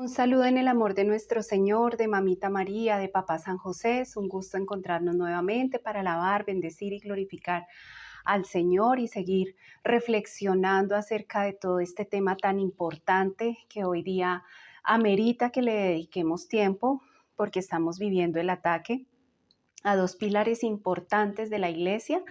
Un saludo en el amor de nuestro Señor, de Mamita María, de Papá San José. Es un gusto encontrarnos nuevamente para alabar, bendecir y glorificar al Señor y seguir reflexionando acerca de todo este tema tan importante que hoy día amerita que le dediquemos tiempo porque estamos viviendo el ataque a dos pilares importantes de la iglesia,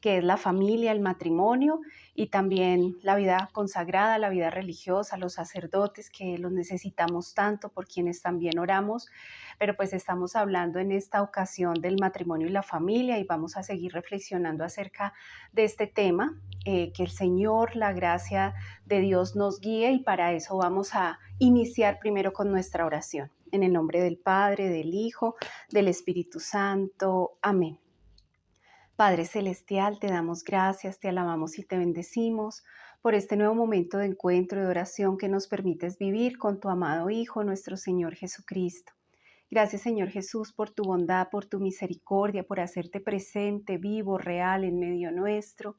que es la familia, el matrimonio y también la vida consagrada, la vida religiosa, los sacerdotes que los necesitamos tanto, por quienes también oramos, pero pues estamos hablando en esta ocasión del matrimonio y la familia y vamos a seguir reflexionando acerca de este tema, que el Señor, la gracia de Dios nos guíe, y para eso vamos a iniciar primero con nuestra oración. En el nombre del Padre, del Hijo, del Espíritu Santo. Amén. Padre Celestial, te damos gracias, te alabamos y te bendecimos por este nuevo momento de encuentro y de oración que nos permites vivir con tu amado Hijo, nuestro Señor Jesucristo. Gracias, Señor Jesús, por tu bondad, por tu misericordia, por hacerte presente, vivo, real en medio nuestro.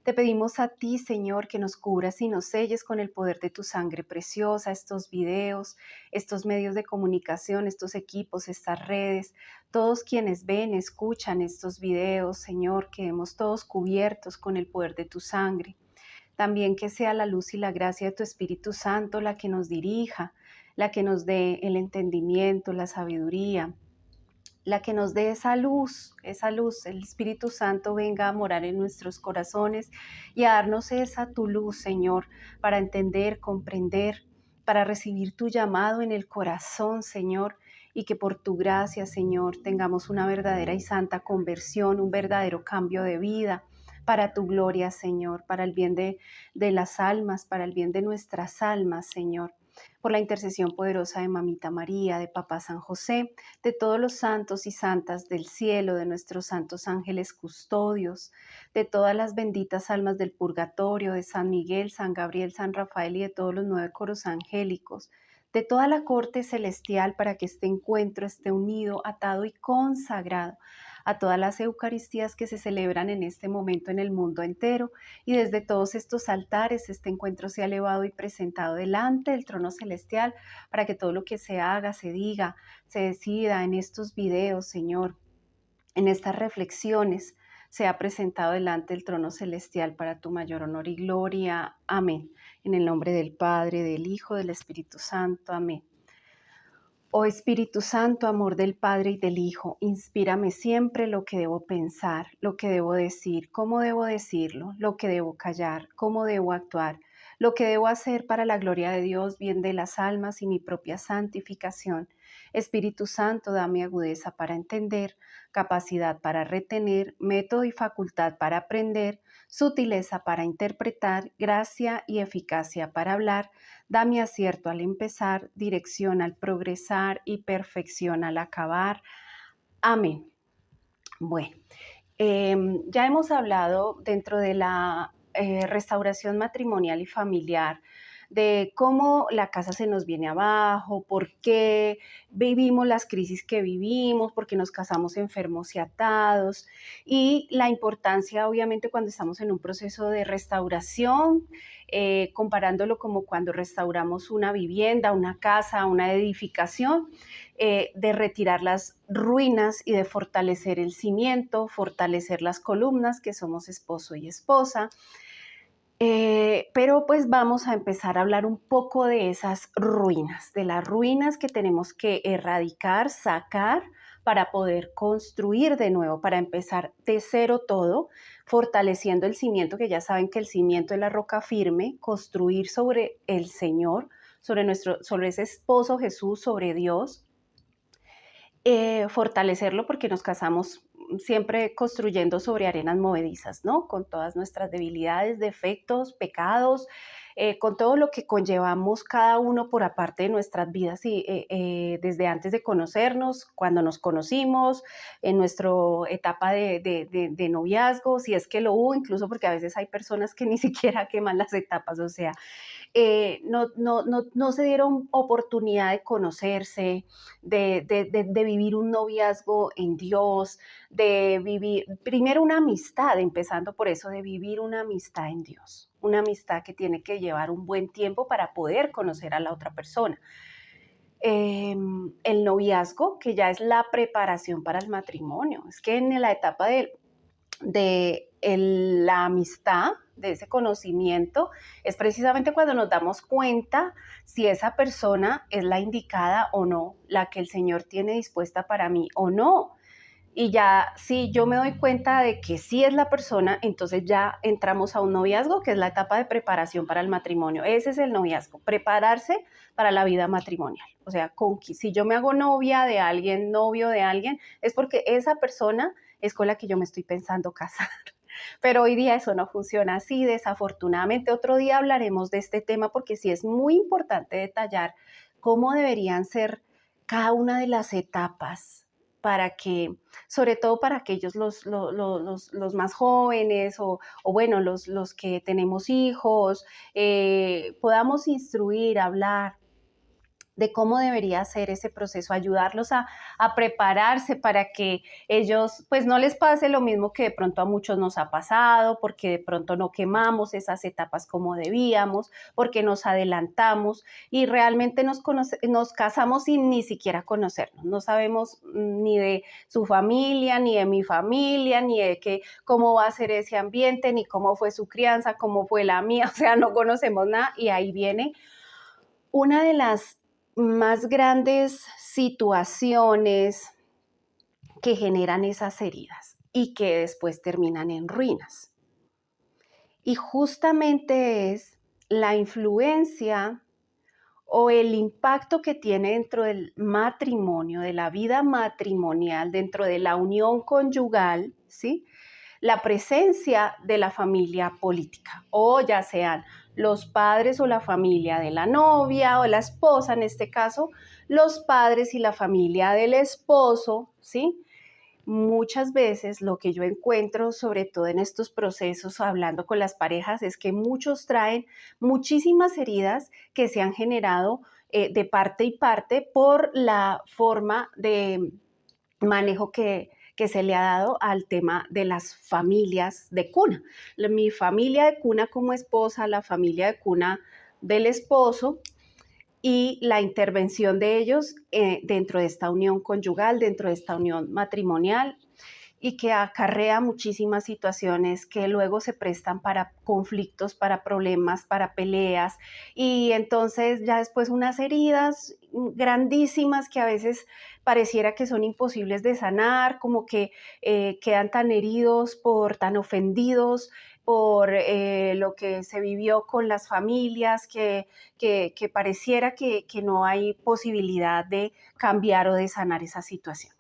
Te pedimos a ti, Señor, que nos cubras y nos selles con el poder de tu sangre preciosa, estos videos, estos medios de comunicación, estos equipos, estas redes, todos quienes ven, escuchan estos videos, Señor, quedemos todos cubiertos con el poder de tu sangre. También que sea la luz y la gracia de tu Espíritu Santo la que nos dirija, la que nos dé el entendimiento, la sabiduría, la que nos dé esa luz, el Espíritu Santo venga a morar en nuestros corazones y a darnos esa tu luz, Señor, para entender, comprender, para recibir tu llamado en el corazón, Señor, y que por tu gracia, Señor, tengamos una verdadera y santa conversión, un verdadero cambio de vida, para tu gloria, Señor, para el bien de las almas, para el bien de nuestras almas, Señor. Por la intercesión poderosa de Mamita María, de Papá San José, de todos los santos y santas del cielo, de nuestros santos ángeles custodios, de todas las benditas almas del purgatorio, de San Miguel, San Gabriel, San Rafael y de todos los 9 coros angélicos, de toda la corte celestial, para que este encuentro esté unido, atado y consagrado a todas las Eucaristías que se celebran en este momento en el mundo entero, y desde todos estos altares este encuentro sea elevado y presentado delante del trono celestial, para que todo lo que se haga, se diga, se decida en estos videos, Señor, en estas reflexiones, sea presentado delante del trono celestial para tu mayor honor y gloria. Amén. En el nombre del Padre, del Hijo, del Espíritu Santo. Amén. Oh Espíritu Santo, amor del Padre y del Hijo, inspírame siempre lo que debo pensar, lo que debo decir, cómo debo decirlo, lo que debo callar, cómo debo actuar, lo que debo hacer para la gloria de Dios, bien de las almas y mi propia santificación. Espíritu Santo, dame agudeza para entender, capacidad para retener, método y facultad para aprender, sutileza para interpretar, gracia y eficacia para hablar. Dame acierto al empezar, dirección al progresar y perfección al acabar. Amén. Bueno, ya hemos hablado dentro de la restauración matrimonial y familiar de cómo la casa se nos viene abajo, por qué vivimos las crisis que vivimos, por qué nos casamos enfermos y atados, y la importancia, obviamente, cuando estamos en un proceso de restauración, comparándolo como cuando restauramos una vivienda, una casa, una edificación, de retirar las ruinas y de fortalecer el cimiento, fortalecer las columnas, que somos esposo y esposa. Pero pues vamos a empezar a hablar un poco de esas ruinas, de las ruinas que tenemos que erradicar, sacar para poder construir de nuevo, para empezar de cero todo, fortaleciendo el cimiento, que ya saben que el cimiento es la roca firme, construir sobre el Señor, sobre ese esposo Jesús, sobre Dios. Fortalecerlo porque nos casamos siempre construyendo sobre arenas movedizas, ¿no? Con todas nuestras debilidades, defectos, pecados, con todo lo que conllevamos cada uno por aparte de nuestras vidas, y desde antes de conocernos, cuando nos conocimos, en nuestra etapa de noviazgo, si es que lo hubo, incluso porque a veces hay personas que ni siquiera queman las etapas, o sea, no se dieron oportunidad de conocerse, de vivir un noviazgo en Dios, de vivir primero una amistad, empezando por eso, de vivir una amistad en Dios, una amistad que tiene que llevar un buen tiempo para poder conocer a la otra persona. el noviazgo, que ya es la preparación para el matrimonio. Es que en la etapa de la amistad, de ese conocimiento, es precisamente cuando nos damos cuenta si esa persona es la indicada o no, la que el Señor tiene dispuesta para mí o no. Y ya, si yo me doy cuenta de que sí es la persona, entonces ya entramos a un noviazgo, que es la etapa de preparación para el matrimonio. Ese es el noviazgo, prepararse para la vida matrimonial. O sea, si yo me hago novia de alguien, novio de alguien, es porque esa persona es con la que yo me estoy pensando casar. Pero hoy día eso no funciona así, desafortunadamente. Otro día hablaremos de este tema porque sí es muy importante detallar cómo deberían ser cada una de las etapas para que, sobre todo para aquellos los más jóvenes o bueno, los que tenemos hijos, podamos instruir, hablar de cómo debería ser ese proceso, ayudarlos a prepararse para que ellos pues no les pase lo mismo que de pronto a muchos nos ha pasado, porque de pronto no quemamos esas etapas como debíamos, porque nos adelantamos y realmente nos casamos sin ni siquiera conocernos, no sabemos ni de su familia, ni de mi familia, ni de cómo va a ser ese ambiente, ni cómo fue su crianza, cómo fue la mía, o sea, no conocemos nada y ahí viene una de las más grandes situaciones que generan esas heridas y que después terminan en ruinas. Y justamente es la influencia o el impacto que tiene dentro del matrimonio, de la vida matrimonial, dentro de la unión conyugal, ¿sí? La presencia de la familia política, o ya sean los padres o la familia de la novia o la esposa, en este caso, los padres y la familia del esposo, ¿sí? Muchas veces lo que yo encuentro, sobre todo en estos procesos, hablando con las parejas, es que muchos traen muchísimas heridas que se han generado de parte y parte por la forma de manejo que se le ha dado al tema de las familias de cuna. Mi familia de cuna como esposa, la familia de cuna del esposo y la intervención de ellos dentro de esta unión conyugal, dentro de esta unión matrimonial y que acarrea muchísimas situaciones que luego se prestan para conflictos, para problemas, para peleas y entonces ya después unas heridas grandísimas que a veces pareciera que son imposibles de sanar, como que quedan tan heridos, tan ofendidos por lo que se vivió con las familias, que pareciera que no hay posibilidad de cambiar o de sanar esa situación.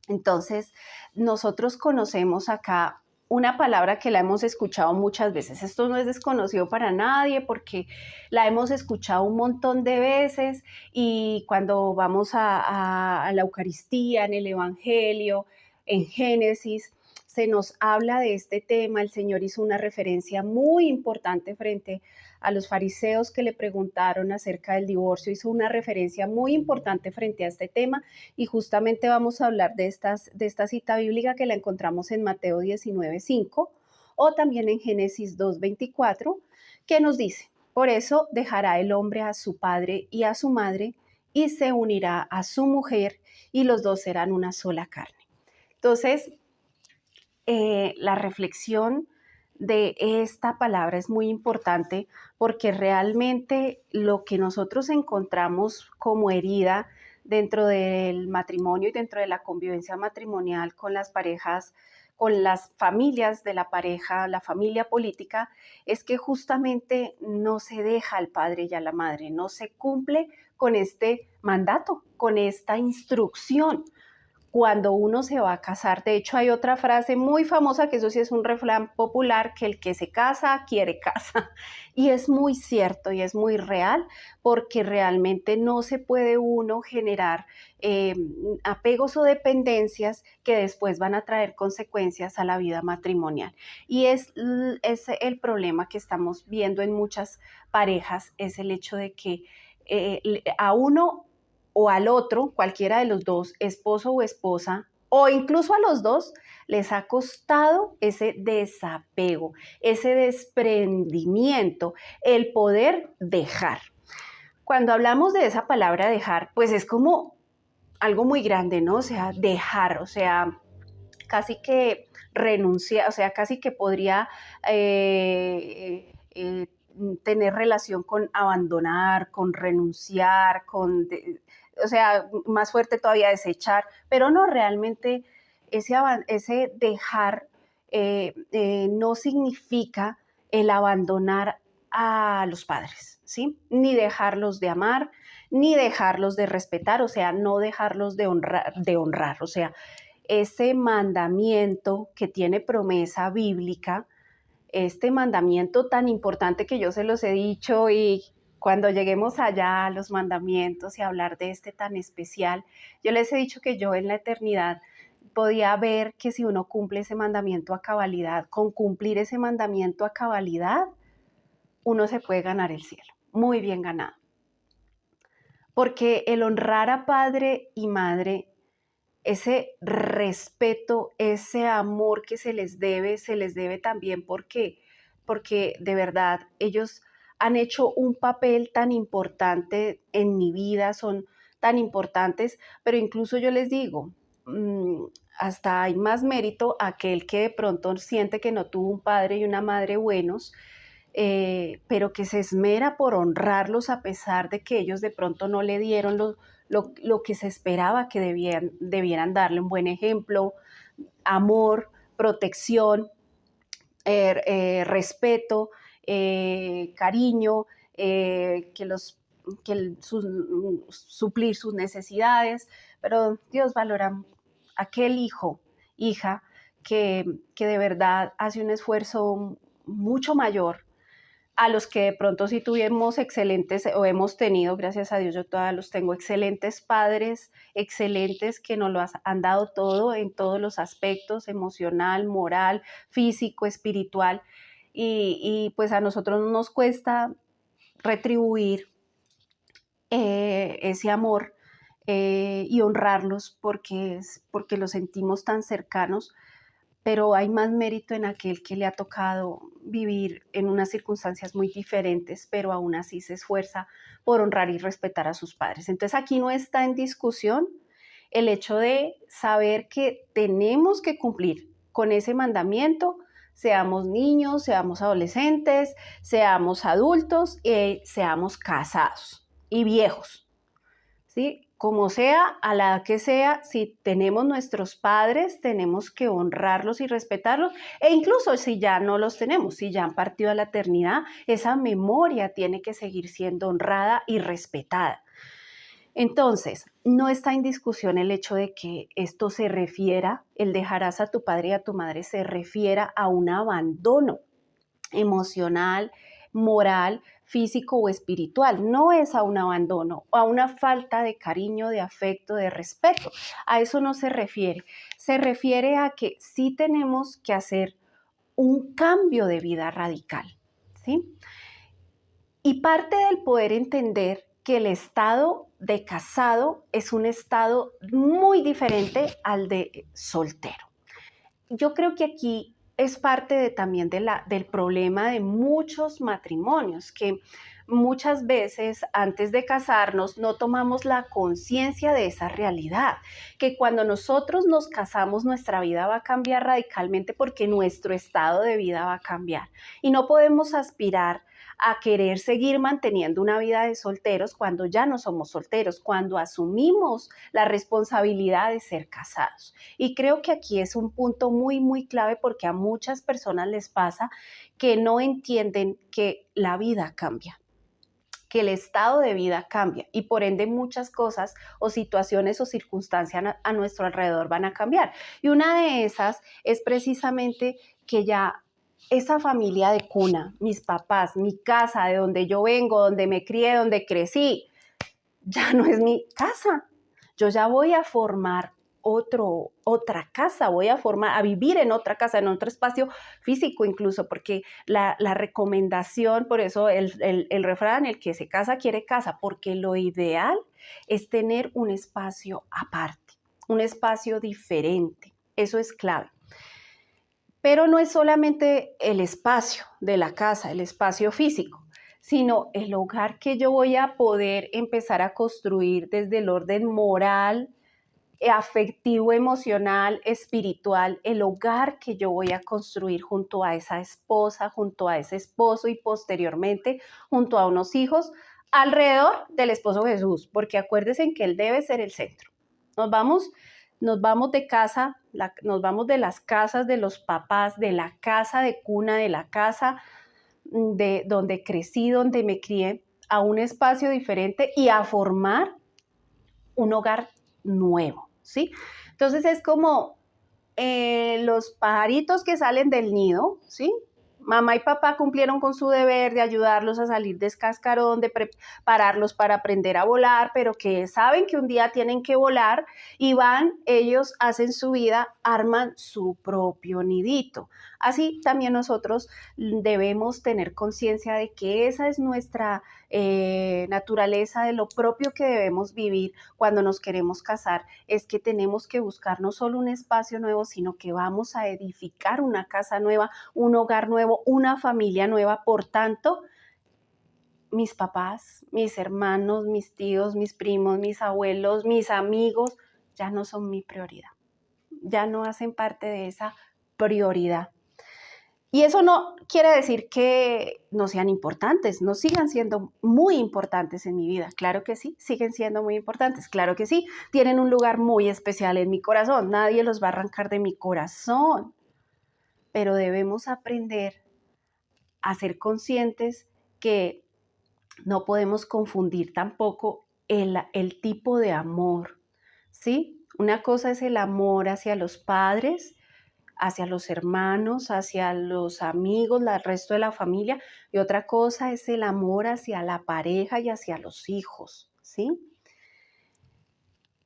Entonces, nosotros conocemos acá una palabra que la hemos escuchado muchas veces. Esto no es desconocido para nadie porque la hemos escuchado un montón de veces y cuando vamos a la Eucaristía, en el Evangelio, en Génesis, se nos habla de este tema. El Señor hizo una referencia muy importante frente a los fariseos que le preguntaron acerca del divorcio, hizo una referencia muy importante frente a este tema y justamente vamos a hablar de esta cita bíblica que la encontramos en Mateo 19:5 o también en Génesis 2:24, que nos dice, por eso dejará el hombre a su padre y a su madre y se unirá a su mujer y los dos serán una sola carne. Entonces, la reflexión de esta palabra es muy importante porque realmente lo que nosotros encontramos como herida dentro del matrimonio y dentro de la convivencia matrimonial con las parejas, con las familias de la pareja, la familia política, es que justamente no se deja al padre y a la madre, no se cumple con este mandato, con esta instrucción cuando uno se va a casar. De hecho, hay otra frase muy famosa, que eso sí es un refrán popular, que el que se casa, quiere casa. Y es muy cierto y es muy real, porque realmente no se puede uno generar apegos o dependencias que después van a traer consecuencias a la vida matrimonial. Y es el problema que estamos viendo en muchas parejas, es el hecho de que a uno o al otro, cualquiera de los dos, esposo o esposa, o incluso a los dos, les ha costado ese desapego, ese desprendimiento, el poder dejar. Cuando hablamos de esa palabra dejar, pues es como algo muy grande, ¿no? O sea, dejar, o sea, casi que renunciar, o sea, casi que podría tener relación con abandonar, con renunciar, o sea, más fuerte todavía desechar, pero no realmente ese dejar no significa el abandonar a los padres, ¿sí? Ni dejarlos de amar, ni dejarlos de respetar, o sea, no dejarlos de honrar, o sea, ese mandamiento que tiene promesa bíblica, este mandamiento tan importante que yo se los he dicho y cuando lleguemos allá a los mandamientos y hablar de este tan especial, yo les he dicho que yo en la eternidad podía ver que si uno cumple ese mandamiento a cabalidad, con cumplir ese mandamiento a cabalidad, uno se puede ganar el cielo, muy bien ganado. Porque el honrar a padre y madre, ese respeto, ese amor que se les debe también porque de verdad ellos han hecho un papel tan importante en mi vida, son tan importantes, pero incluso yo les digo, hasta hay más mérito aquel que de pronto siente que no tuvo un padre y una madre buenos, pero que se esmera por honrarlos a pesar de que ellos de pronto no le dieron lo que se esperaba que debieran darle, un buen ejemplo, amor, protección, respeto, cariño, suplir sus necesidades, pero Dios valora aquel hijo, hija, que de verdad hace un esfuerzo mucho mayor a los que de pronto sí tuvimos excelentes o hemos tenido, gracias a Dios yo todavía los tengo, excelentes padres, excelentes que nos lo han dado todo en todos los aspectos, emocional, moral, físico, espiritual, y pues a nosotros nos cuesta retribuir ese amor y honrarlos porque los sentimos tan cercanos, pero hay más mérito en aquel que le ha tocado vivir en unas circunstancias muy diferentes, pero aún así se esfuerza por honrar y respetar a sus padres. Entonces aquí no está en discusión el hecho de saber que tenemos que cumplir con ese mandamiento, seamos niños, seamos adolescentes, seamos adultos, seamos casados y viejos. ¿Sí? Como sea, a la edad que sea, si tenemos nuestros padres, tenemos que honrarlos y respetarlos, e incluso si ya no los tenemos, si ya han partido a la eternidad, esa memoria tiene que seguir siendo honrada y respetada. Entonces, no está en discusión el hecho de que esto se refiera, el dejarás a tu padre y a tu madre, se refiera a un abandono emocional, moral, físico o espiritual. No es a un abandono o a una falta de cariño, de afecto, de respeto. A eso no se refiere. Se refiere a que sí tenemos que hacer un cambio de vida radical, ¿sí? Y parte del poder entender que el estado de casado es un estado muy diferente al de soltero. Yo creo que aquí es parte también del problema de muchos matrimonios, que muchas veces antes de casarnos no tomamos la conciencia de esa realidad, que cuando nosotros nos casamos nuestra vida va a cambiar radicalmente porque nuestro estado de vida va a cambiar y no podemos aspirar a querer seguir manteniendo una vida de solteros cuando ya no somos solteros, cuando asumimos la responsabilidad de ser casados. Y creo que aquí es un punto muy, muy clave porque a muchas personas les pasa que no entienden que la vida cambia, que el estado de vida cambia y por ende muchas cosas o situaciones o circunstancias a nuestro alrededor van a cambiar. Y una de esas es precisamente que ya esa familia de cuna, mis papás, mi casa, de donde yo vengo, donde me crié, donde crecí, ya no es mi casa. Yo ya voy a formar otra casa, voy a vivir en otra casa, en otro espacio físico incluso, porque la recomendación, por eso el refrán, el que se casa quiere casa, porque lo ideal es tener un espacio aparte, un espacio diferente, eso es clave. Pero no es solamente el espacio de la casa, el espacio físico, sino el hogar que yo voy a poder empezar a construir desde el orden moral, afectivo, emocional, espiritual, el hogar que yo voy a construir junto a esa esposa, junto a ese esposo y posteriormente junto a unos hijos alrededor del esposo Jesús, porque acuérdense en que Él debe ser el centro. Nos vamos de casa, nos vamos de las casas de los papás, de la casa de cuna, de la casa de donde crecí, donde me crié, a un espacio diferente y a formar un hogar nuevo, ¿sí? Entonces es como los pajaritos que salen del nido, ¿sí? Mamá y papá cumplieron con su deber de ayudarlos a salir del cascarón, de prepararlos para aprender a volar, pero que saben que un día tienen que volar y van, ellos hacen su vida, arman su propio nidito. Así también nosotros debemos tener conciencia de que esa es nuestra naturaleza, de lo propio que debemos vivir cuando nos queremos casar, es que tenemos que buscar no solo un espacio nuevo, sino que vamos a edificar una casa nueva, un hogar nuevo, una familia nueva. Por tanto, mis papás, mis hermanos, mis tíos, mis primos, mis abuelos, mis amigos, ya no son mi prioridad. Ya no hacen parte de esa prioridad. Y eso no quiere decir que no sean importantes, no sigan siendo muy importantes en mi vida. Claro que sí, siguen siendo muy importantes. Claro que sí, tienen un lugar muy especial en mi corazón. Nadie los va a arrancar de mi corazón. Pero debemos aprender a ser conscientes que no podemos confundir tampoco el tipo de amor, ¿sí? Una cosa es el amor hacia los padres, hacia los hermanos, hacia los amigos, el resto de la familia, y otra cosa es el amor hacia la pareja y hacia los hijos, ¿sí?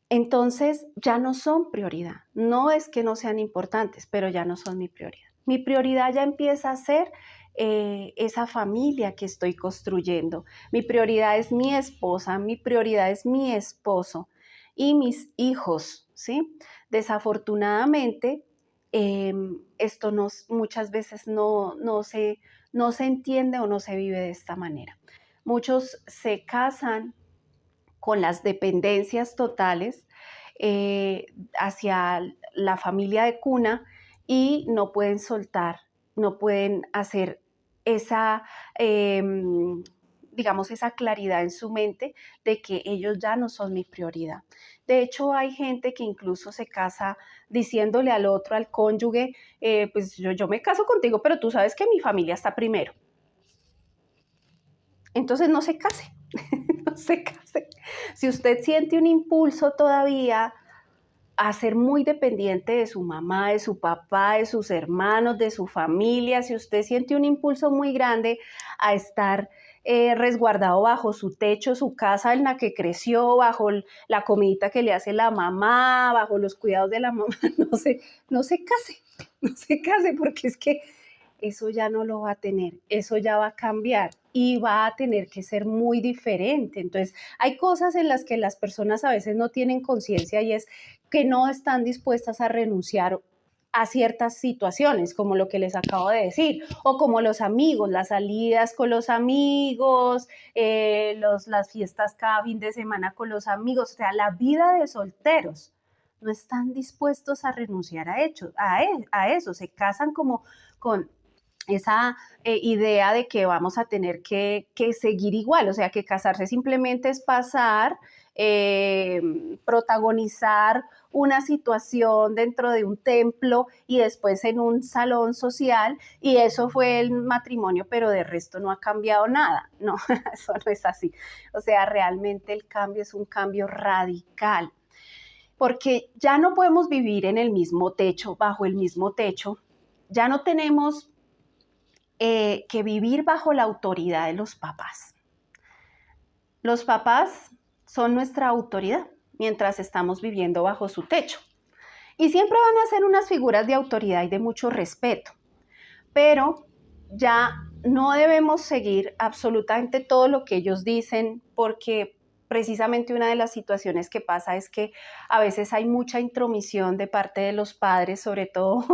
Entonces ya no son prioridad. No es que no sean importantes, pero ya no son mi prioridad. Mi prioridad ya empieza a ser esa familia que estoy construyendo. Mi prioridad es mi esposa, mi prioridad es mi esposo y mis hijos, ¿sí? Desafortunadamente, esto muchas veces no se entiende o no se vive de esta manera. Muchos se casan con las dependencias totales hacia la familia de cuna y no pueden soltar, no pueden hacer esa, digamos, esa claridad en su mente de que ellos ya no son mi prioridad. De hecho, hay gente que incluso se casa diciéndole al otro, al cónyuge, pues yo me caso contigo, pero tú sabes que mi familia está primero. Entonces no se case, no se case. Si usted siente un impulso todavía a ser muy dependiente de su mamá, de su papá, de sus hermanos, de su familia, si usted siente un impulso muy grande a estar resguardado bajo su techo, su casa en la que creció, bajo la comidita que le hace la mamá, bajo los cuidados de la mamá, no se case, no se case porque es que eso ya no lo va a tener, eso ya va a cambiar y va a tener que ser muy diferente. Entonces, hay cosas en las que las personas a veces no tienen conciencia y es que no están dispuestas a renunciar a ciertas situaciones, como lo que les acabo de decir, o como los amigos, las salidas con los amigos, las fiestas cada fin de semana con los amigos, o sea, la vida de solteros. No están dispuestos a renunciar a eso, se casan como con esa idea de que vamos a tener que seguir igual, o sea, que casarse simplemente es pasar, protagonizar una situación dentro de un templo y después en un salón social y eso fue el matrimonio, pero de resto no ha cambiado nada. No, eso no es así. O sea, realmente el cambio es un cambio radical, porque ya no podemos vivir en el mismo techo, bajo el mismo techo, ya no tenemos que vivir bajo la autoridad de los papás. Los papás son nuestra autoridad mientras estamos viviendo bajo su techo. Y siempre van a ser unas figuras de autoridad y de mucho respeto. Pero ya no debemos seguir absolutamente todo lo que ellos dicen porque precisamente una de las situaciones que pasa es que a veces hay mucha intromisión de parte de los padres, sobre todo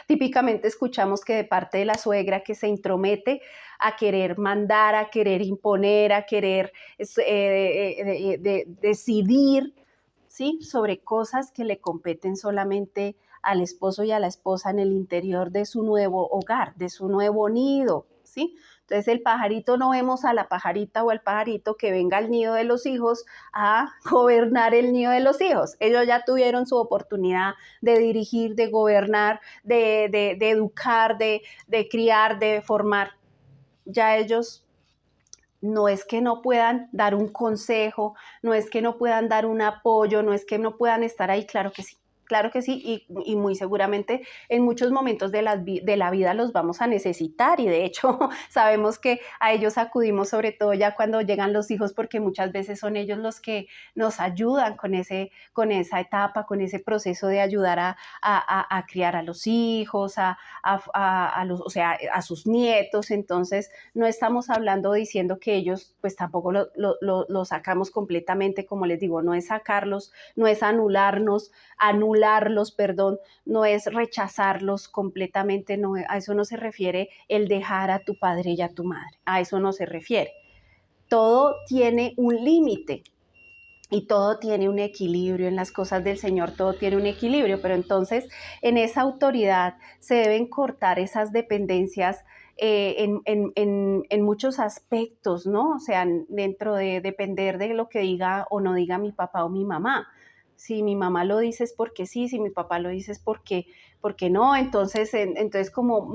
típicamente escuchamos que de parte de la suegra que se intromete a querer mandar, a querer imponer, a querer decidir, ¿sí? Sobre cosas que le competen solamente al esposo y a la esposa en el interior de su nuevo hogar, de su nuevo nido, ¿sí? Entonces el pajarito, no vemos a la pajarita o al pajarito que venga al nido de los hijos a gobernar el nido de los hijos. Ellos ya tuvieron su oportunidad de dirigir, de gobernar, de educar, de criar, de formar. Ya ellos no es que no puedan dar un consejo, no es que no puedan dar un apoyo, no es que no puedan estar ahí, claro que sí, y muy seguramente en muchos momentos de la vida los vamos a necesitar y de hecho sabemos que a ellos acudimos sobre todo ya cuando llegan los hijos porque muchas veces son ellos los que nos ayudan con esa etapa, con ese proceso de ayudar a criar a los hijos, o sea, a sus nietos. Entonces no estamos hablando diciendo que ellos pues tampoco lo sacamos completamente, como les digo, no es sacarlos, no es anularlos, perdón, no es rechazarlos completamente, no, a eso no se refiere el dejar a tu padre y a tu madre, a eso no se refiere. Todo tiene un límite y todo tiene un equilibrio en las cosas del Señor, todo tiene un equilibrio, pero entonces en esa autoridad se deben cortar esas dependencias en muchos aspectos, ¿no? O sea, dentro de depender de lo que diga o no diga mi papá o mi mamá. Si mi mamá lo dice es porque sí, si mi papá lo dice es porque no, entonces como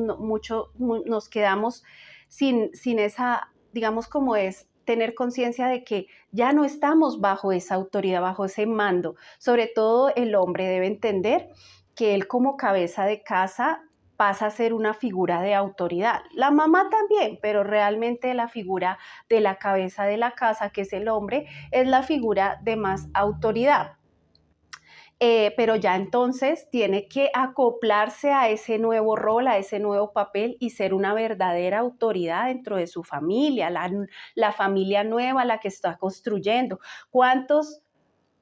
nos quedamos sin esa, digamos como es, tener conciencia de que ya no estamos bajo esa autoridad, bajo ese mando. Sobre todo el hombre debe entender que él como cabeza de casa pasa a ser una figura de autoridad. La mamá también, pero realmente la figura de la cabeza de la casa, que es el hombre, es la figura de más autoridad. Pero ya entonces tiene que acoplarse a ese nuevo rol, a ese nuevo papel y ser una verdadera autoridad dentro de su familia, la familia nueva, la que está construyendo. ¿Cuántos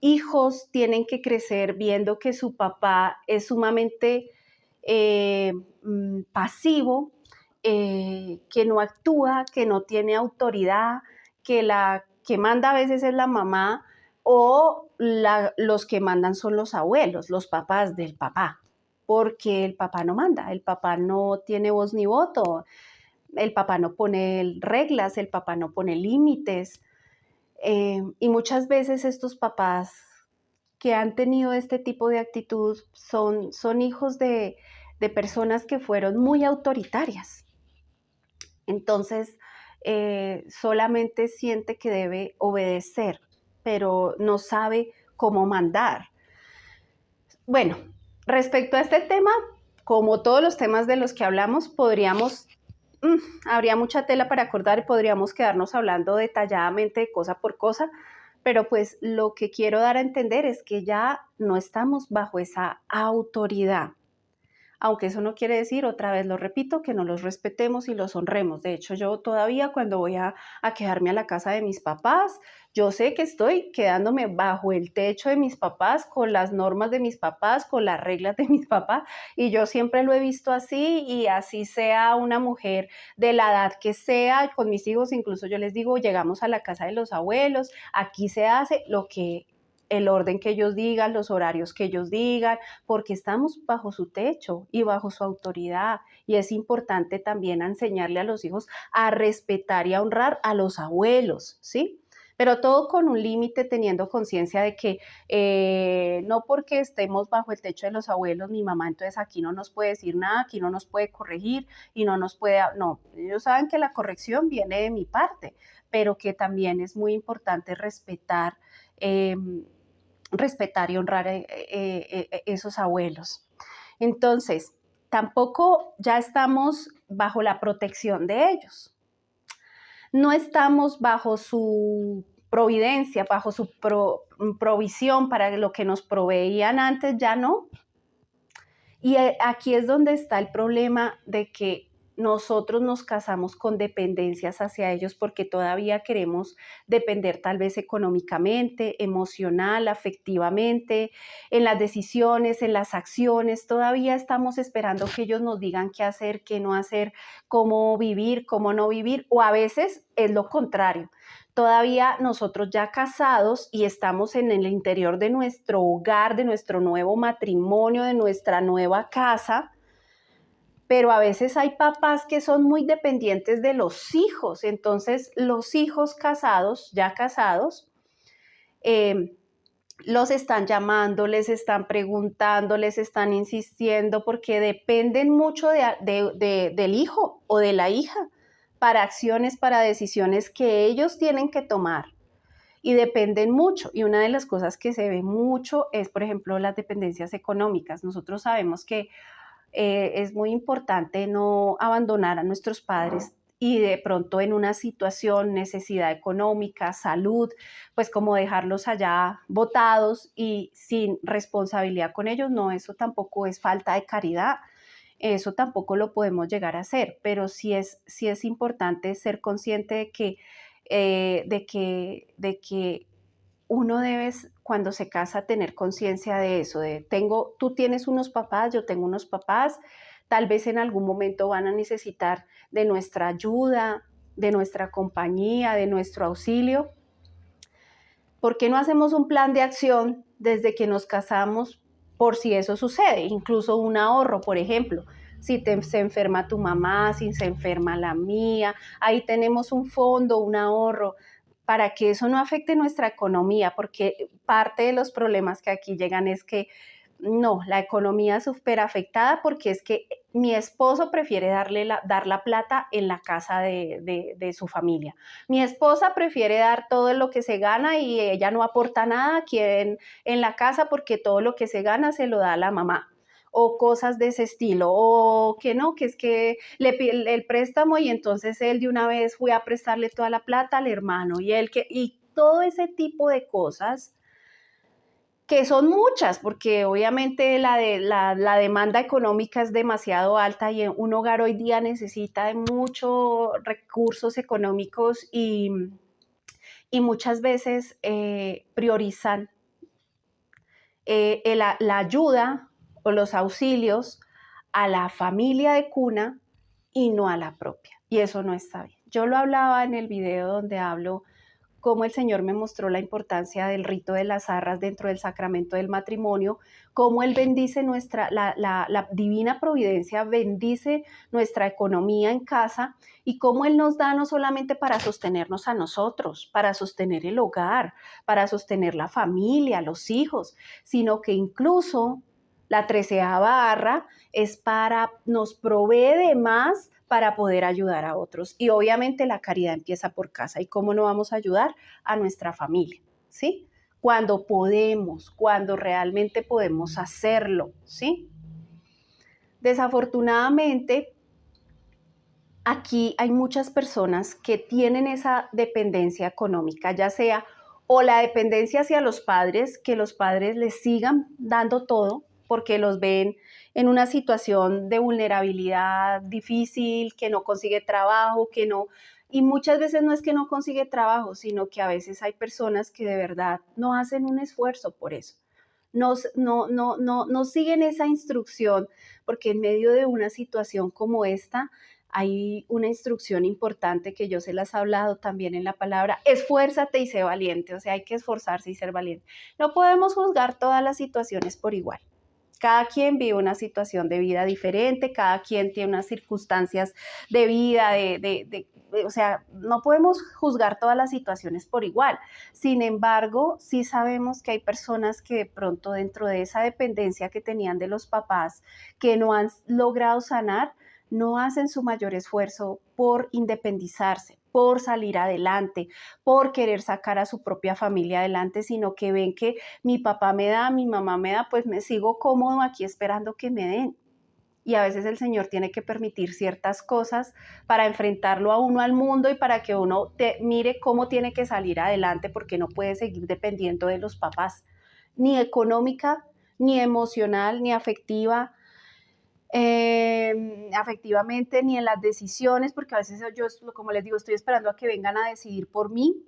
hijos tienen que crecer viendo que su papá es sumamente pasivo, que no actúa, que no tiene autoridad, que la que manda a veces es la mamá o los que mandan son los abuelos, los papás del papá, porque el papá no manda, el papá no tiene voz ni voto, el papá no pone reglas, el papá no pone límites. Y muchas veces estos papás que han tenido este tipo de actitud son hijos de personas que fueron muy autoritarias. Entonces, solamente siente que debe obedecer, pero no sabe cómo mandar. Bueno, respecto a este tema, como todos los temas de los que hablamos, habría mucha tela para acordar y podríamos quedarnos hablando detalladamente cosa por cosa, pero pues lo que quiero dar a entender es que ya no estamos bajo esa autoridad. Aunque eso no quiere decir, otra vez lo repito, que no los respetemos y los honremos. De hecho, yo todavía cuando voy a quedarme a la casa de mis papás, yo sé que estoy quedándome bajo el techo de mis papás, con las normas de mis papás, con las reglas de mis papás, y yo siempre lo he visto así, y así sea una mujer de la edad que sea, con mis hijos incluso yo les digo, llegamos a la casa de los abuelos, aquí se hace el orden que ellos digan, los horarios que ellos digan, porque estamos bajo su techo y bajo su autoridad. Y es importante también enseñarle a los hijos a respetar y a honrar a los abuelos, ¿sí? Pero todo con un límite, teniendo conciencia de que no porque estemos bajo el techo de los abuelos, mi mamá entonces aquí no nos puede decir nada, aquí no nos puede corregir y no nos puede, no, ellos saben que la corrección viene de mi parte, pero que también es muy importante respetar y honrar esos abuelos. Entonces, tampoco ya estamos bajo la protección de ellos. No estamos bajo su providencia, bajo su provisión para lo que nos proveían antes, ya no. Y aquí es donde está el problema de que nosotros nos casamos con dependencias hacia ellos porque todavía queremos depender tal vez económicamente, emocional, afectivamente, en las decisiones, en las acciones. Todavía estamos esperando que ellos nos digan qué hacer, qué no hacer, cómo vivir, cómo no vivir, o a veces es lo contrario. Todavía nosotros ya casados y estamos en el interior de nuestro hogar, de nuestro nuevo matrimonio, de nuestra nueva casa, pero a veces hay papás que son muy dependientes de los hijos. Entonces los hijos casados, ya casados, eh, los están llamando, les están preguntando, les están insistiendo porque dependen mucho del hijo o de la hija para acciones, para decisiones que ellos tienen que tomar y dependen mucho. Y una de las cosas que se ve mucho es, por ejemplo, las dependencias económicas. Nosotros sabemos que es muy importante no abandonar a nuestros padres y de pronto en una situación, necesidad económica, salud, pues como dejarlos allá botados y sin responsabilidad con ellos, no, eso tampoco es falta de caridad, eso tampoco lo podemos llegar a hacer, pero sí es importante ser consciente de que uno debe, cuando se casa, tener conciencia de eso, tú tienes unos papás, yo tengo unos papás, tal vez en algún momento van a necesitar de nuestra ayuda, de nuestra compañía, de nuestro auxilio. ¿Por qué no hacemos un plan de acción desde que nos casamos por si eso sucede? Incluso un ahorro, por ejemplo. Si se enferma tu mamá, si se enferma la mía, ahí tenemos un fondo, un ahorro, para que eso no afecte nuestra economía, porque parte de los problemas que aquí llegan es que no, la economía es súper afectada porque es que mi esposo prefiere dar la plata en la casa de su familia. Mi esposa prefiere dar todo lo que se gana y ella no aporta nada aquí en la casa porque todo lo que se gana se lo da a la mamá. O cosas de ese estilo, o que no, que es que le pide el préstamo y entonces él de una vez fue a prestarle toda la plata al hermano y todo ese tipo de cosas que son muchas, porque obviamente la demanda económica es demasiado alta y un hogar hoy día necesita de muchos recursos económicos y muchas veces priorizan la ayuda o los auxilios a la familia de cuna y no a la propia. Y eso no está bien. Yo lo hablaba en el video donde hablo cómo el Señor me mostró la importancia del rito de las arras dentro del sacramento del matrimonio, cómo Él bendice la divina providencia, bendice nuestra economía en casa y cómo Él nos da no solamente para sostenernos a nosotros, para sostener el hogar, para sostener la familia, los hijos, sino que incluso la 13ª arra nos provee de más para poder ayudar a otros. Y obviamente la caridad empieza por casa. ¿Y cómo no vamos a ayudar a nuestra familia? ¿Sí? Cuando podemos, cuando realmente podemos hacerlo, ¿sí? Desafortunadamente, aquí hay muchas personas que tienen esa dependencia económica, ya sea o la dependencia hacia los padres, que los padres les sigan dando todo porque los ven en una situación de vulnerabilidad difícil, que no consigue trabajo, que no, y muchas veces no es que no consigue trabajo, sino que a veces hay personas que de verdad no hacen un esfuerzo por eso. No siguen esa instrucción, porque en medio de una situación como esta, hay una instrucción importante que yo se las he hablado también en la palabra, esfuérzate y sé valiente, o sea, hay que esforzarse y ser valiente. No podemos juzgar todas las situaciones por igual. Cada quien vive una situación de vida diferente, cada quien tiene unas circunstancias de vida, o sea, no podemos juzgar todas las situaciones por igual. Sin embargo, sí sabemos que hay personas que de pronto dentro de esa dependencia que tenían de los papás, que no han logrado sanar, no hacen su mayor esfuerzo por independizarse, por salir adelante, por querer sacar a su propia familia adelante, sino que ven que mi papá me da, mi mamá me da, pues me sigo cómodo aquí esperando que me den. Y a veces el Señor tiene que permitir ciertas cosas para enfrentarlo a uno al mundo y para que uno mire cómo tiene que salir adelante, porque no puede seguir dependiendo de los papás, ni económica, ni emocional, ni afectiva, afectivamente ni en las decisiones, porque a veces yo, como les digo, estoy esperando a que vengan a decidir por mí,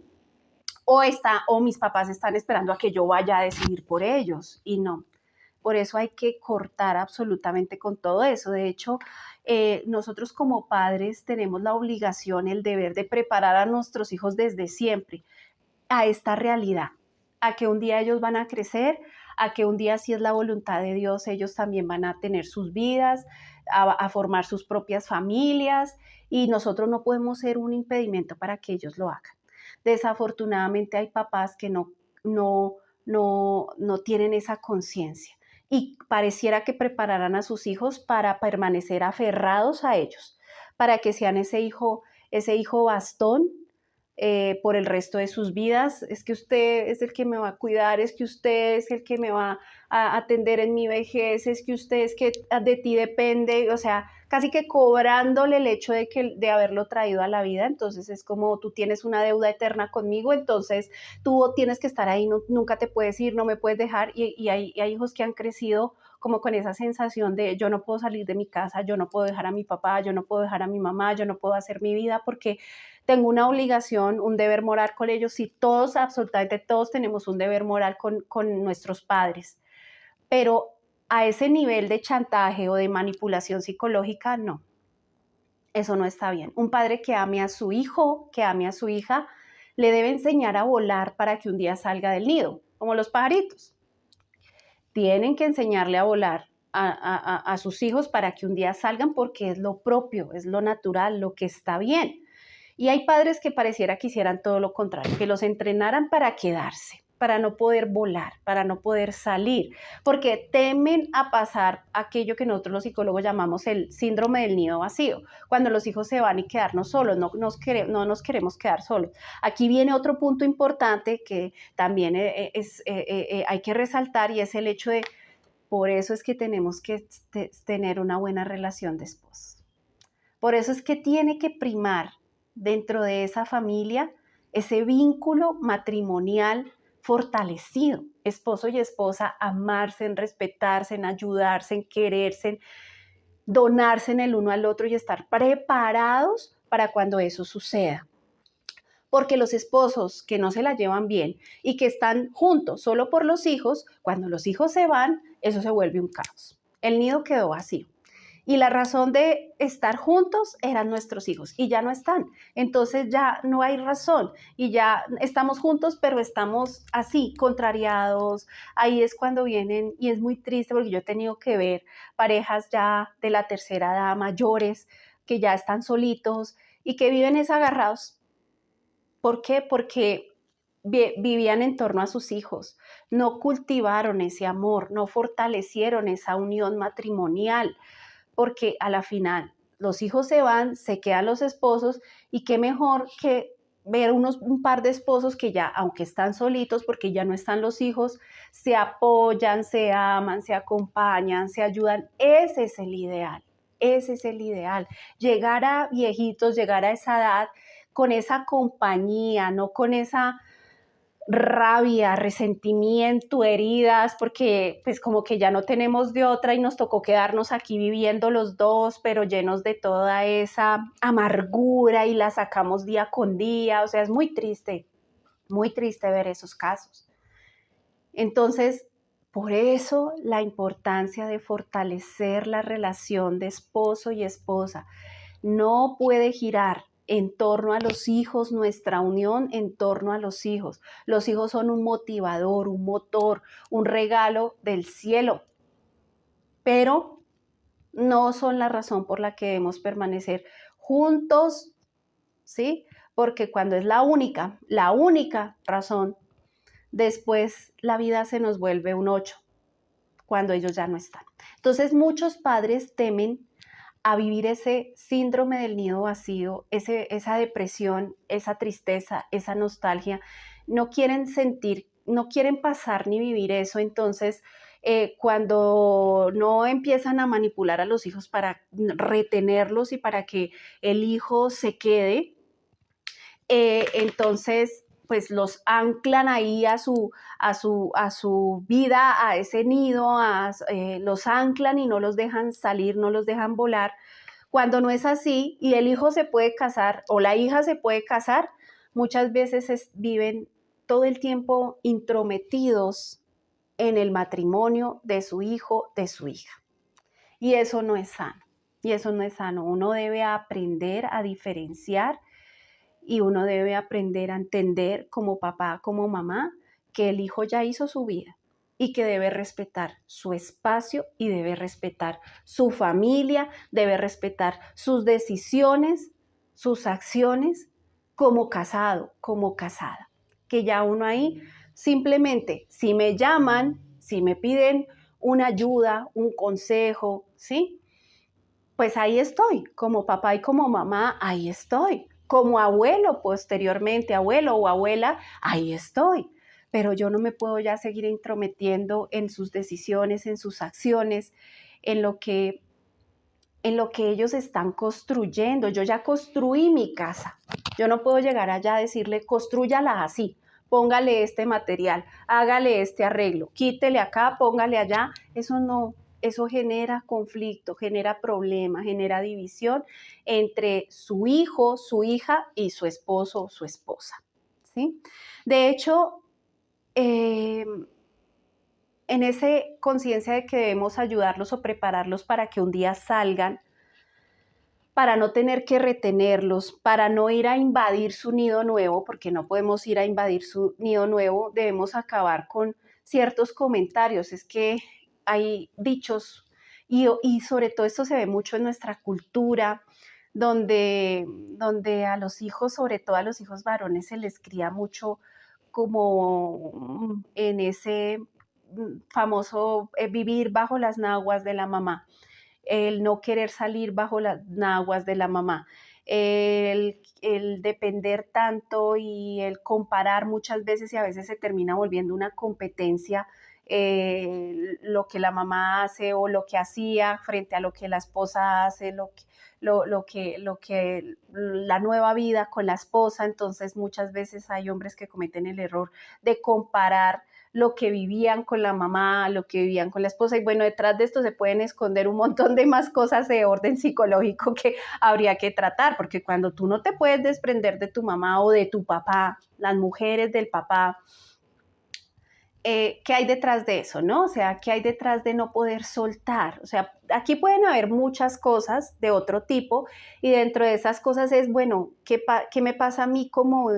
o mis papás están esperando a que yo vaya a decidir por ellos, y no. Por eso hay que cortar absolutamente con todo eso. De hecho, nosotros como padres tenemos la obligación, el deber de preparar a nuestros hijos desde siempre a esta realidad, a que un día ellos van a crecer, a que un día, si es la voluntad de Dios, ellos también van a tener sus vidas, a formar sus propias familias, y nosotros no podemos ser un impedimento para que ellos lo hagan. Desafortunadamente hay papás que no tienen esa conciencia y pareciera que prepararan a sus hijos para permanecer aferrados a ellos, para que sean ese hijo bastón por el resto de sus vidas. Es que usted es el que me va a cuidar, es que usted es el que me va a atender en mi vejez, es que usted es que de ti depende, o sea, casi que cobrándole el hecho de haberlo traído a la vida. Entonces es como tú tienes una deuda eterna conmigo, entonces tú tienes que estar ahí, nunca te puedes ir, no me puedes dejar, y hay hijos que han crecido como con esa sensación de yo no puedo salir de mi casa, yo no puedo dejar a mi papá, yo no puedo dejar a mi mamá, yo no puedo hacer mi vida porque tengo una obligación, un deber moral con ellos, y todos, absolutamente todos tenemos un deber moral con nuestros padres, pero a ese nivel de chantaje o de manipulación psicológica, no, eso no está bien. Un padre que ame a su hijo, que ame a su hija, le debe enseñar a volar para que un día salga del nido, como los pajaritos. Tienen que enseñarle a volar a sus hijos para que un día salgan, porque es lo propio, es lo natural, lo que está bien. Y hay padres que pareciera que hicieran todo lo contrario, que los entrenaran para quedarse, para no poder volar, para no poder salir, porque temen a pasar aquello que nosotros los psicólogos llamamos el síndrome del nido vacío, cuando los hijos se van y quedarnos solos, no nos queremos quedar solos. Aquí viene otro punto importante que también hay que resaltar, y es el hecho de, por eso es que tenemos que tener una buena relación de esposos. Por eso es que tiene que primar dentro de esa familia ese vínculo matrimonial fortalecido, esposo y esposa, amarse, en respetarse, en ayudarse, en quererse, en donarse en el uno al otro y estar preparados para cuando eso suceda. Porque los esposos que no se la llevan bien y que están juntos solo por los hijos, cuando los hijos se van, eso se vuelve un caos. El nido quedó vacío. Y la razón de estar juntos eran nuestros hijos, y ya no están. Entonces ya no hay razón, y ya estamos juntos, pero estamos así, contrariados. Ahí es cuando vienen, y es muy triste porque yo he tenido que ver parejas ya de la tercera edad, mayores, que ya están solitos y que viven agarrados. ¿Por qué? Porque vivían en torno a sus hijos, no cultivaron ese amor, no fortalecieron esa unión matrimonial, porque a la final los hijos se van, se quedan los esposos, y qué mejor que ver un par de esposos que ya, aunque están solitos porque ya no están los hijos, se apoyan, se aman, se acompañan, se ayudan. Ese es el ideal, ese es el ideal. Llegar a viejitos, llegar a esa edad con esa compañía, no con esa rabia, resentimiento, heridas, porque pues como que ya no tenemos de otra y nos tocó quedarnos aquí viviendo los dos, pero llenos de toda esa amargura, y la sacamos día con día. O sea, es muy triste ver esos casos. Entonces, por eso la importancia de fortalecer la relación de esposo y esposa. No puede girar en torno a los hijos, nuestra unión en torno a los hijos. Los hijos son un motivador, un motor, un regalo del cielo, pero no son la razón por la que debemos permanecer juntos, ¿sí? Porque cuando es la única razón, después la vida se nos vuelve un 8, cuando ellos ya no están. Entonces muchos padres temen a vivir ese síndrome del nido vacío, esa depresión, esa tristeza, esa nostalgia. No quieren sentir, no quieren pasar ni vivir eso. Entonces, cuando no empiezan a manipular a los hijos para retenerlos y para que el hijo se quede, entonces pues los anclan ahí a su vida, a ese nido, los anclan y no los dejan salir, no los dejan volar, cuando no es así y el hijo se puede casar o la hija se puede casar, muchas veces viven todo el tiempo intrometidos en el matrimonio de su hijo, de su hija. Y eso no es sano. Y eso no es sano. Uno debe aprender a diferenciar y uno debe aprender a entender como papá, como mamá, que el hijo ya hizo su vida y que debe respetar su espacio y debe respetar su familia, debe respetar sus decisiones, sus acciones como casado, como casada. Que ya uno ahí simplemente, si me llaman, si me piden una ayuda, un consejo, ¿sí? Pues ahí estoy, como papá y como mamá, ahí estoy. Como abuelo, posteriormente, abuelo o abuela, ahí estoy. Pero yo no me puedo ya seguir intrometiendo en sus decisiones, en sus acciones, en lo que, en lo que ellos están construyendo. Yo ya construí mi casa. Yo no puedo llegar allá a decirle, construyala así, póngale este material, hágale este arreglo, quítele acá, póngale allá. Eso no, eso genera conflicto, genera problema, genera división entre su hijo, su hija y su esposo o su esposa, ¿sí? De hecho, en esa conciencia de que debemos ayudarlos o prepararlos para que un día salgan, para no tener que retenerlos, para no ir a invadir su nido nuevo, porque no podemos ir a invadir su nido nuevo, debemos acabar con ciertos comentarios. Es que hay dichos y sobre todo esto se ve mucho en nuestra cultura, donde a los hijos, sobre todo a los hijos varones, se les cría mucho como en ese famoso vivir bajo las naguas de la mamá, el no querer salir bajo las naguas de la mamá, el depender tanto y el comparar muchas veces y a veces se termina volviendo una competencia, lo que la mamá hace o lo que hacía frente a lo que la esposa hace, lo que la nueva vida con la esposa. Entonces muchas veces hay hombres que cometen el error de comparar lo que vivían con la mamá, lo que vivían con la esposa. Y bueno, detrás de esto se pueden esconder un montón de más cosas de orden psicológico que habría que tratar, porque cuando tú no te puedes desprender de tu mamá o de tu papá, las mujeres del papá, ¿qué hay detrás de eso, no? O sea, ¿qué hay detrás de no poder soltar? O sea, aquí pueden haber muchas cosas de otro tipo y dentro de esas cosas es, bueno, ¿qué me pasa a mí como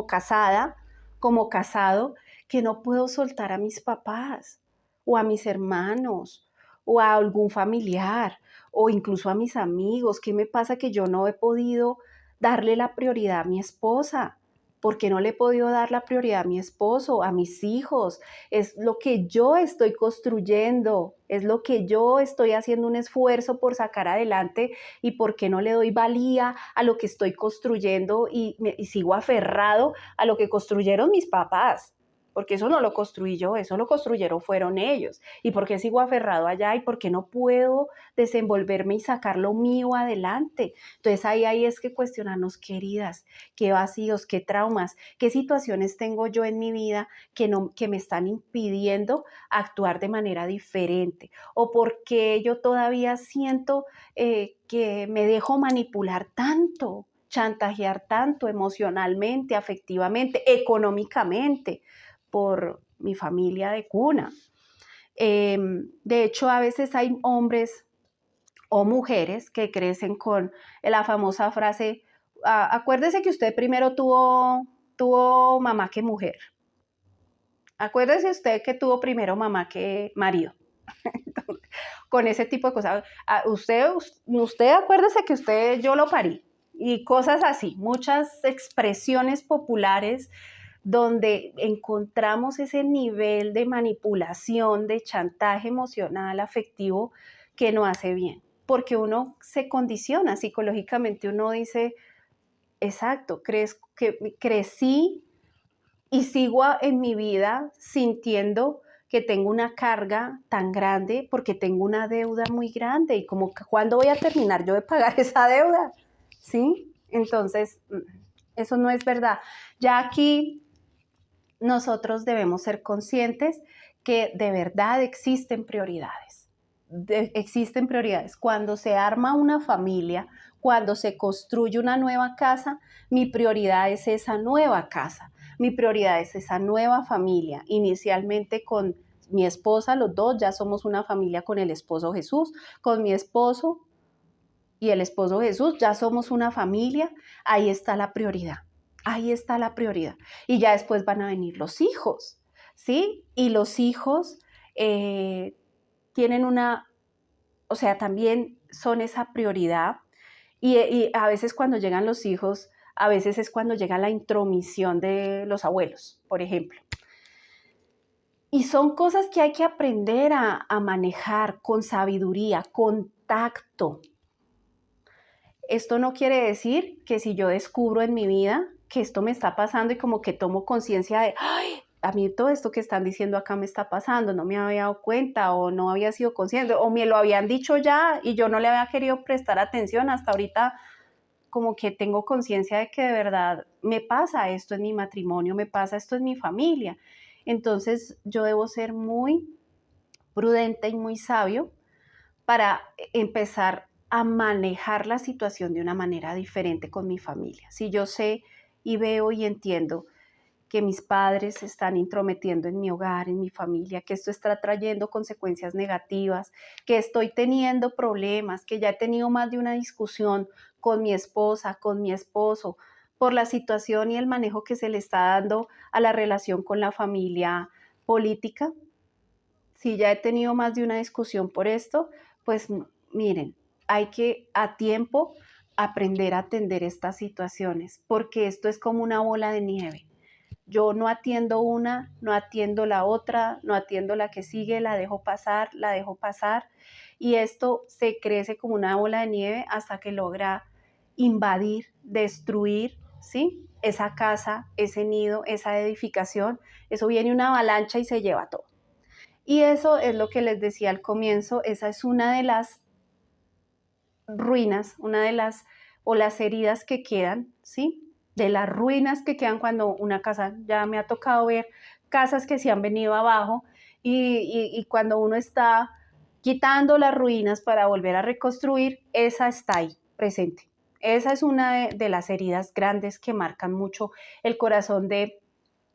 casada, como casado, que no puedo soltar a mis papás o a mis hermanos o a algún familiar o incluso a mis amigos? ¿Qué me pasa que yo no he podido darle la prioridad a mi esposa? Porque no le he podido dar la prioridad a mi esposo, a mis hijos. Es lo que yo estoy construyendo, es lo que yo estoy haciendo un esfuerzo por sacar adelante y porque no le doy valía a lo que estoy construyendo y sigo aferrado a lo que construyeron mis papás. Porque eso no lo construí yo, eso lo construyeron fueron ellos. ¿Y por qué sigo aferrado allá? ¿Y por qué no puedo desenvolverme y sacar lo mío adelante? Entonces ahí es que cuestionarnos, queridas, qué vacíos, qué traumas, qué situaciones tengo yo en mi vida que me están impidiendo actuar de manera diferente, o por qué yo todavía siento que me dejo manipular tanto, chantajear tanto emocionalmente, afectivamente, económicamente por mi familia de cuna. De hecho, a veces hay hombres o mujeres que crecen con la famosa frase, acuérdese que usted primero tuvo mamá que mujer. Acuérdese usted que tuvo primero mamá que marido. Con ese tipo de cosas. Usted acuérdese que yo lo parí. Y cosas así, muchas expresiones populares donde encontramos ese nivel de manipulación, de chantaje emocional, afectivo, que no hace bien. Porque uno se condiciona psicológicamente, uno dice, exacto, crecí y sigo en mi vida sintiendo que tengo una carga tan grande porque tengo una deuda muy grande y como que ¿cuándo voy a terminar yo de pagar esa deuda? ¿Sí? Entonces, Eso no es verdad. Ya aquí nosotros debemos ser conscientes que de verdad existen prioridades. Existen prioridades. Cuando se arma una familia, cuando se construye una nueva casa, mi prioridad es esa nueva casa. Mi prioridad es esa nueva familia. Inicialmente con mi esposa, los dos ya somos una familia con el esposo Jesús, con mi esposo y el esposo Jesús, ya somos una familia, ahí está la prioridad, ahí está la prioridad. Y ya después van a venir los hijos, ¿sí? Y los hijos tienen una, o sea, también son esa prioridad. Y a veces cuando llegan los hijos, a veces es cuando llega la intromisión de los abuelos, por ejemplo. Y son cosas que hay que aprender a manejar con sabiduría, con tacto. Esto no quiere decir que si yo descubro en mi vida que esto me está pasando y como que tomo conciencia de, ay, a mí todo esto que están diciendo acá me está pasando, no me había dado cuenta o no había sido consciente o me lo habían dicho ya y yo no le había querido prestar atención hasta ahorita, como que tengo conciencia de que de verdad me pasa esto en mi matrimonio, me pasa esto en mi familia. Entonces yo debo ser muy prudente y muy sabio para empezar a manejar la situación de una manera diferente con mi familia. Si yo sé y veo y entiendo que mis padres se están intrometiendo en mi hogar, en mi familia, que esto está trayendo consecuencias negativas, que estoy teniendo problemas, que ya he tenido más de una discusión con mi esposa, con mi esposo, por la situación y el manejo que se le está dando a la relación con la familia política. Si ya he tenido más de una discusión por esto, pues miren, hay que a tiempo aprender a atender estas situaciones, porque esto es como una bola de nieve. Yo no atiendo una, no atiendo la otra, no atiendo la que sigue, la dejo pasar, y esto se crece como una bola de nieve hasta que logra invadir, destruir, ¿sí? Esa casa, ese nido, esa edificación, eso viene una avalancha y se lleva todo. Y eso es lo que les decía al comienzo, esa es una de las ruinas, una de las o las heridas que quedan, ¿sí? De las ruinas que quedan cuando una casa, ya me ha tocado ver casas que se han venido abajo y cuando uno está quitando las ruinas para volver a reconstruir, esa está ahí presente. Esa es una de las heridas grandes que marcan mucho el corazón del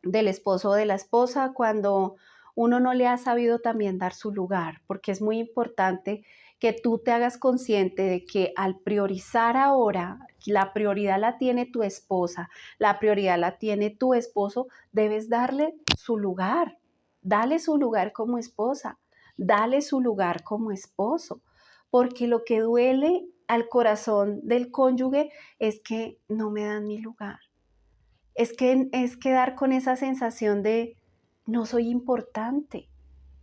esposo o de la esposa cuando uno no le ha sabido también dar su lugar, porque es muy importante que tú te hagas consciente de que al priorizar ahora, la prioridad la tiene tu esposa, la prioridad la tiene tu esposo, debes darle su lugar, dale su lugar como esposa, dale su lugar como esposo, porque lo que duele al corazón del cónyuge es que no me dan mi lugar, es quedar con esa sensación de no soy importante.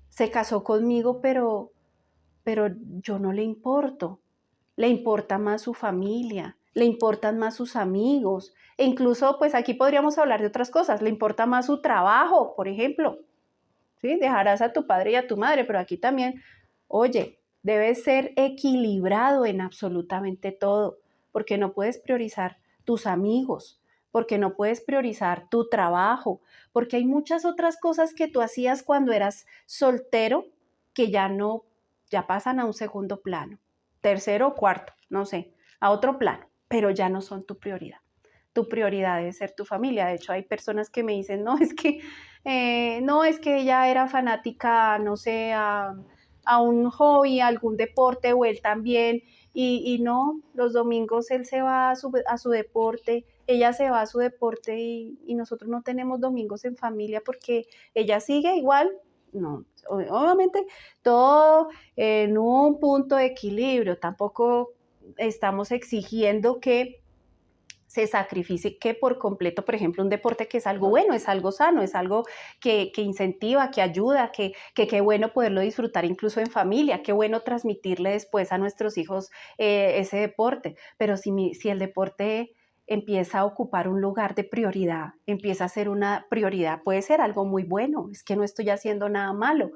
Se casó conmigo, pero yo no le importo. Le importa más su familia, le importan más sus amigos, e incluso pues aquí podríamos hablar de otras cosas, le importa más su trabajo, por ejemplo, ¿sí? Dejarás a tu padre y a tu madre, pero aquí también, oye, debes ser equilibrado en absolutamente todo, porque no puedes priorizar tus amigos, porque no puedes priorizar tu trabajo, porque hay muchas otras cosas que tú hacías cuando eras soltero que ya no, ya pasan a un segundo plano, tercero o cuarto, no sé, a otro plano, pero ya no son tu prioridad. Tu prioridad debe ser tu familia. De hecho, hay personas que me dicen, no, es que ella era fanática, no sé, a un hobby, a algún deporte o él también, y no, los domingos él se va a su deporte, ella se va a su deporte y nosotros no tenemos domingos en familia porque ella sigue igual. No, obviamente todo en un punto de equilibrio, tampoco estamos exigiendo que se sacrifique que por completo, por ejemplo, un deporte que es algo bueno, es algo sano, es algo que incentiva, que ayuda, que qué bueno poderlo disfrutar incluso en familia, qué bueno transmitirle después a nuestros hijos ese deporte, pero si el deporte empieza a ocupar un lugar de prioridad, empieza a ser una prioridad, puede ser algo muy bueno, es que no estoy haciendo nada malo,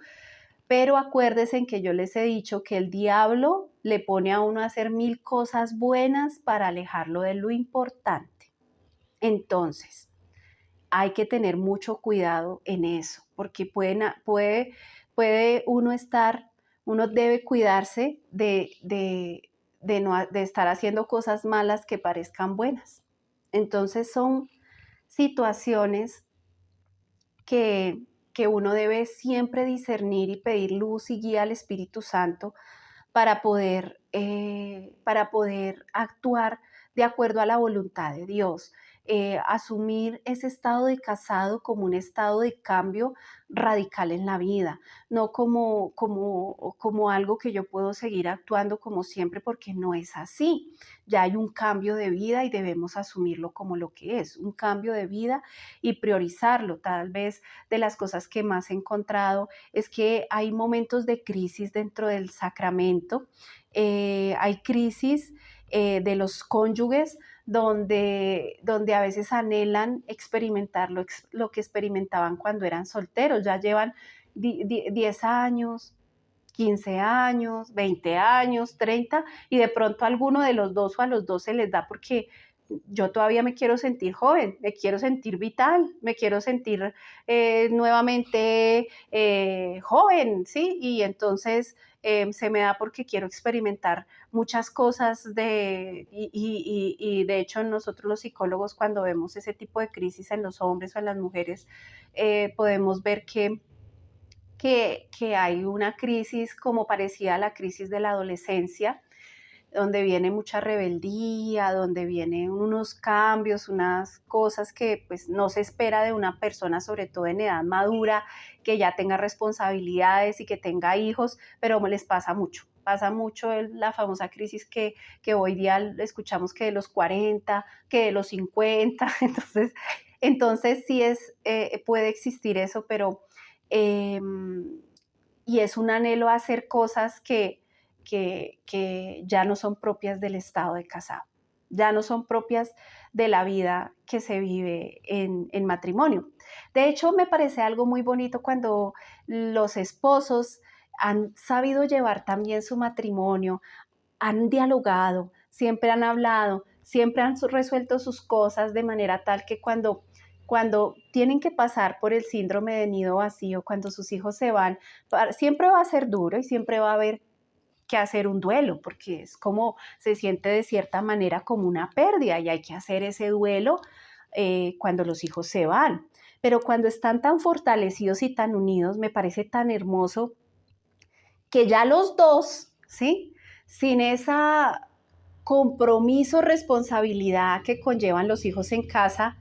pero acuérdense en que yo les he dicho que el diablo le pone a uno a hacer 1000 cosas buenas para alejarlo de lo importante. Entonces, hay que tener mucho cuidado en eso, porque puede uno debe cuidarse de estar haciendo cosas malas que parezcan buenas. Entonces son situaciones que, que uno debe siempre discernir y pedir luz y guía al Espíritu Santo para poder actuar de acuerdo a la voluntad de Dios. Asumir ese estado de casado como un estado de cambio radical en la vida, no como algo que yo puedo seguir actuando como siempre, porque no es así. Ya hay un cambio de vida y debemos asumirlo como lo que es, un cambio de vida y priorizarlo. Tal vez de las cosas que más he encontrado es que hay momentos de crisis dentro del sacramento, hay crisis de los cónyuges donde a veces anhelan experimentar lo que experimentaban cuando eran solteros, ya llevan 10 años, 15 años, 20 años, 30, y de pronto a alguno de los dos o a los dos se les da porque yo todavía me quiero sentir joven, me quiero sentir vital, me quiero sentir nuevamente joven, ¿sí? Y entonces se me da porque quiero experimentar muchas cosas y de hecho nosotros los psicólogos cuando vemos ese tipo de crisis en los hombres o en las mujeres, podemos ver que hay una crisis como parecida a la crisis de la adolescencia, donde viene mucha rebeldía, donde vienen unos cambios, unas cosas que pues no se espera de una persona, sobre todo en edad madura, que ya tenga responsabilidades y que tenga hijos, pero les pasa mucho la famosa crisis que hoy día escuchamos que de los 40, que de los 50, entonces sí puede existir eso, pero eh, y es un anhelo a hacer cosas que ya no son propias del estado de casado, ya no son propias de la vida que se vive en matrimonio. De hecho, me parece algo muy bonito cuando los esposos han sabido llevar también su matrimonio, han dialogado, siempre han hablado, siempre han resuelto sus cosas de manera tal que cuando tienen que pasar por el síndrome de nido vacío, cuando sus hijos se van, siempre va a ser duro y siempre va a haber que hacer un duelo, porque es como se siente de cierta manera como una pérdida y hay que hacer ese duelo cuando los hijos se van. Pero cuando están tan fortalecidos y tan unidos, me parece tan hermoso que ya los dos, ¿sí? Sin esa compromiso, responsabilidad que conllevan los hijos en casa,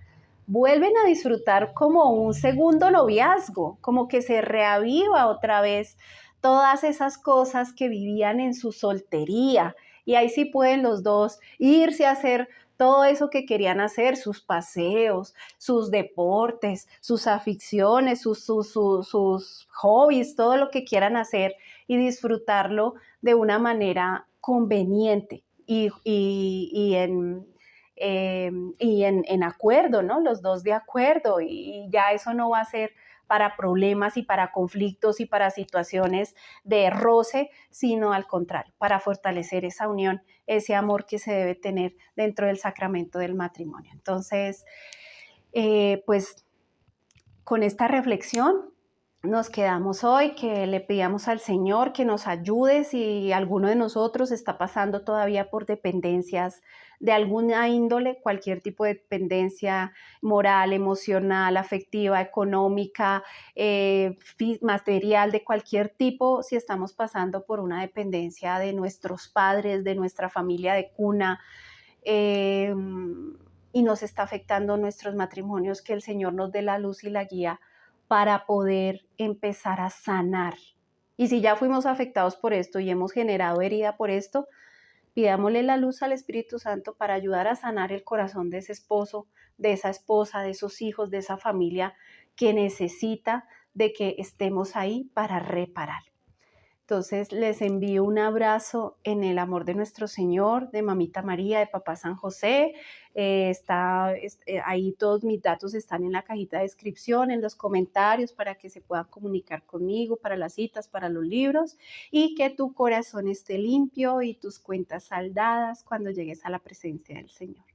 vuelven a disfrutar como un segundo noviazgo, como que se reaviva otra vez todas esas cosas que vivían en su soltería. Y ahí sí pueden los dos irse a hacer todo eso que querían hacer, sus paseos, sus deportes, sus aficiones, sus hobbies, todo lo que quieran hacer y disfrutarlo de una manera conveniente y en acuerdo, ¿no? Los dos de acuerdo y ya eso no va a ser para problemas y para conflictos y para situaciones de roce, sino al contrario, para fortalecer esa unión, ese amor que se debe tener dentro del sacramento del matrimonio. Entonces, pues con esta reflexión nos quedamos hoy, que le pedíamos al Señor que nos ayude si alguno de nosotros está pasando todavía por dependencias de alguna índole, cualquier tipo de dependencia moral, emocional, afectiva, económica, material, de cualquier tipo, si estamos pasando por una dependencia de nuestros padres, de nuestra familia de cuna, eh, y nos está afectando nuestros matrimonios, que el Señor nos dé la luz y la guía para poder empezar a sanar. Y si ya fuimos afectados por esto y hemos generado herida por esto, pidámosle la luz al Espíritu Santo para ayudar a sanar el corazón de ese esposo, de esa esposa, de esos hijos, de esa familia que necesita de que estemos ahí para reparar. Entonces les envío un abrazo en el amor de nuestro Señor, de Mamita María, de Papá San José. Ahí todos mis datos están en la cajita de descripción, en los comentarios para que se puedan comunicar conmigo para las citas, para los libros y que tu corazón esté limpio y tus cuentas saldadas cuando llegues a la presencia del Señor.